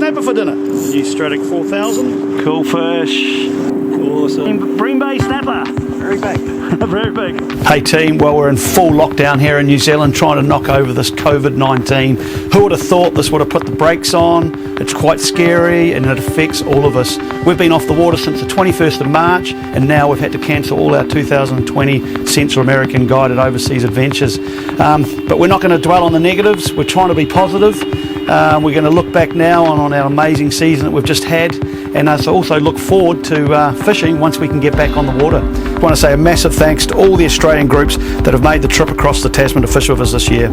snapper for dinner. New Stratic 4000. Cool fish. Awesome. Bream Bay snapper. Very big. Very big. Hey team, well we're in full lockdown here in New Zealand trying to knock over this COVID-19. Who would have thought this would have put the brakes on? It's quite scary and it affects all of us. We've been off the water since the 21st of March and now we've had to cancel all our 2020 Central American guided overseas adventures. But we're not going to dwell on the negatives, we're trying to be positive. We're going to look back now on our amazing season that we've just had and also look forward to fishing once we can get back on the water. I want to say a massive thanks to all the Australian groups that have made the trip across the Tasman to fish with us this year.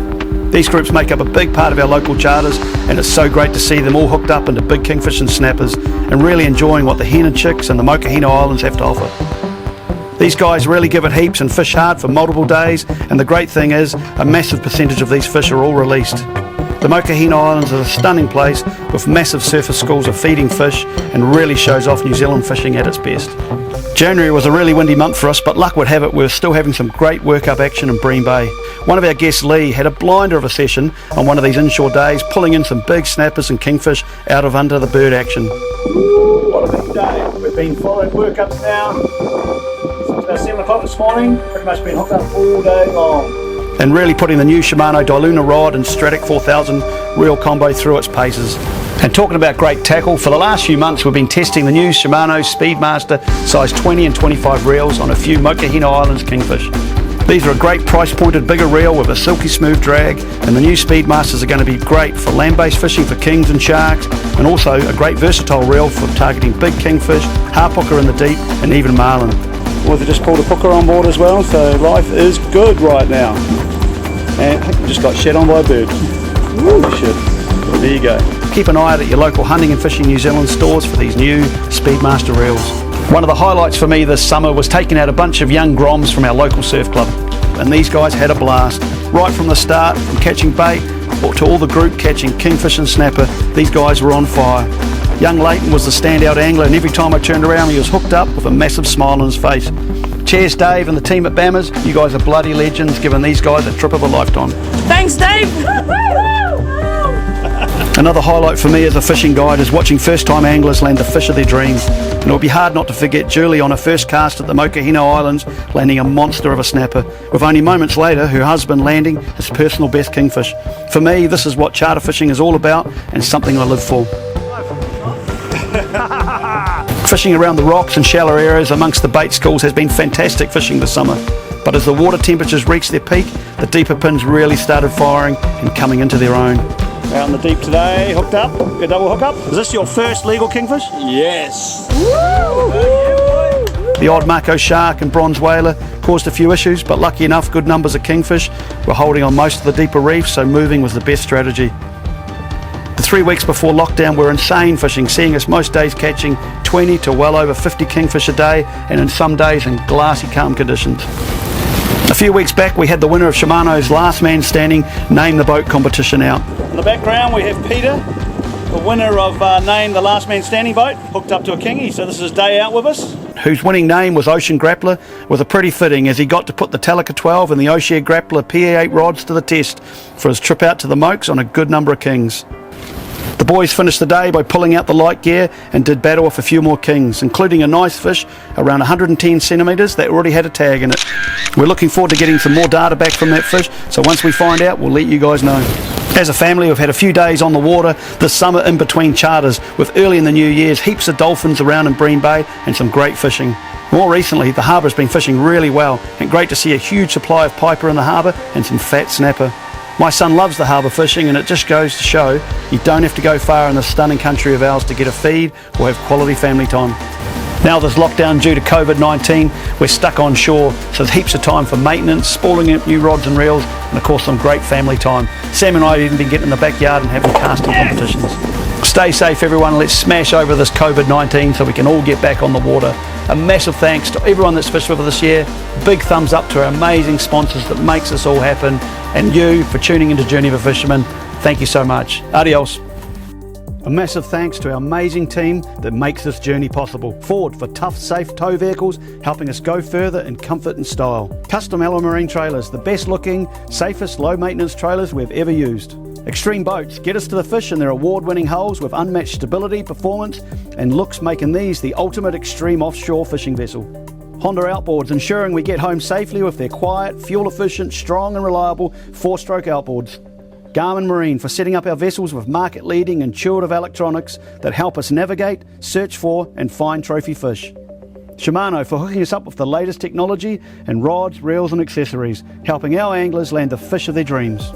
These groups make up a big part of our local charters and it's so great to see them all hooked up into big kingfish and snappers and really enjoying what the hen and chicks and the Mokohina Islands have to offer. These guys really give it heaps and fish hard for multiple days, and the great thing is a massive percentage of these fish are all released. The Mokohina Islands is a stunning place with massive surface schools of feeding fish and really shows off New Zealand fishing at its best. January was a really windy month for us, but luck would have it we're still having some great work-up action in Bream Bay. One of our guests, Lee, had a blinder of a session on one of these inshore days, pulling in some big snappers and kingfish out of under the bird action. What a big day. We've been following work-ups now since about 7 o'clock this morning, pretty much been hooked up all day long. And really putting the new Shimano Diluna rod and Stratic 4000 reel combo through its paces. And talking about great tackle, for the last few months we've been testing the new Shimano Speedmaster size 20 and 25 reels on a few Mokohina Islands kingfish. These are a great price pointed bigger reel with a silky smooth drag, and the new Speedmasters are going to be great for land-based fishing for kings and sharks, and also a great versatile reel for targeting big kingfish, harpooker in the deep and even marlin. We've just pulled a pooker on board as well, so life is good right now. And I think we just got shed on by a bird. Holy shit. There you go. Keep an eye out at your local Hunting and Fishing New Zealand stores for these new Speedmaster reels. One of the highlights for me this summer was taking out a bunch of young groms from our local surf club. And these guys had a blast. Right from the start, from catching bait to all the group catching kingfish and snapper, these guys were on fire. Young Leighton was the standout angler, and every time I turned around he was hooked up with a massive smile on his face. Cheers Dave and the team at Bammers, you guys are bloody legends, giving these guys a trip of a lifetime. Thanks Dave! Another highlight for me as a fishing guide is watching first time anglers land the fish of their dreams. And it'll be hard not to forget Julie on her first cast at the Mokohina Islands, landing a monster of a snapper, with only moments later her husband landing his personal best kingfish. For me, this is what charter fishing is all about and something I live for. Fishing around the rocks and shallow areas amongst the bait schools has been fantastic fishing this summer, but as the water temperatures reached their peak, the deeper pins really started firing and coming into their own. Out in the deep today, hooked up, a double hookup. Is this your first legal kingfish? Yes. The odd mako shark and bronze whaler caused a few issues, but lucky enough good numbers of kingfish were holding on most of the deeper reefs, so moving was the best strategy. The 3 weeks before lockdown were insane fishing, seeing us most days catching 20 to well over 50 kingfish a day, and in some days in glassy calm conditions. A few weeks back we had the winner of Shimano's Last Man Standing Name the Boat competition out. In the background we have Peter, the winner of Name the Last Man Standing Boat, hooked up to a kingy, so this is his day out with us. Whose winning name was Ocean Grappler, with a pretty fitting as he got to put the Telica 12 and the Ocean Grappler PA8 rods to the test for his trip out to the Mokes on a good number of kings. The boys finished the day by pulling out the light gear and did battle with a few more kings, including a nice fish around 110 centimetres that already had a tag in it. We're looking forward to getting some more data back from that fish, so once we find out we'll let you guys know. As a family we've had a few days on the water this summer in between charters, with early in the new year's heaps of dolphins around in Bream Bay and some great fishing. More recently the harbour's been fishing really well, and great to see a huge supply of piper in the harbour and some fat snapper. My son loves the harbour fishing, and it just goes to show you don't have to go far in this stunning country of ours to get a feed or have quality family time. Now there's lockdown due to COVID-19, we're stuck on shore, so there's heaps of time for maintenance, spooling up new rods and reels, and of course some great family time. Sam and I have even been getting in the backyard and having casting competitions. Stay safe everyone, let's smash over this COVID-19 so we can all get back on the water. A massive thanks to everyone that's fished with us this year. Big thumbs up to our amazing sponsors that makes this all happen, and you for tuning into Journey of a Fisherman. Thank you so much. Adios. A massive thanks to our amazing team that makes this journey possible. Ford for tough, safe tow vehicles, helping us go further in comfort and style. Custom Marine Trailers, the best looking, safest, low maintenance trailers we've ever used. Extreme Boats get us to the fish in their award-winning hulls with unmatched stability, performance and looks, making these the ultimate extreme offshore fishing vessel. Honda Outboards, ensuring we get home safely with their quiet, fuel-efficient, strong and reliable 4-stroke outboards. Garmin Marine for setting up our vessels with market-leading intuitive electronics that help us navigate, search for and find trophy fish. Shimano for hooking us up with the latest technology and rods, reels and accessories, helping our anglers land the fish of their dreams.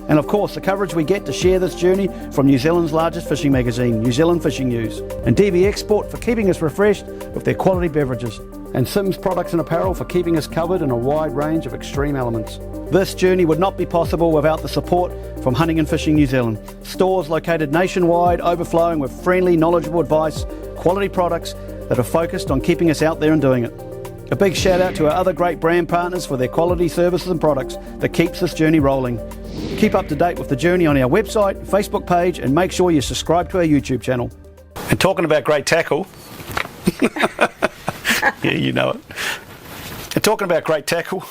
And of course, the coverage we get to share this journey from New Zealand's largest fishing magazine, New Zealand Fishing News. And DB Export for keeping us refreshed with their quality beverages. And Sims Products and Apparel for keeping us covered in a wide range of extreme elements. This journey would not be possible without the support from Hunting and Fishing New Zealand. Stores located nationwide, overflowing with friendly, knowledgeable advice, quality products that are focused on keeping us out there and doing it. A big shout out to our other great brand partners for their quality services and products that keeps this journey rolling. Keep up to date with the journey on our website, Facebook page, and make sure you subscribe to our YouTube channel. And talking about great tackle, yeah, you know it. And talking about great tackle,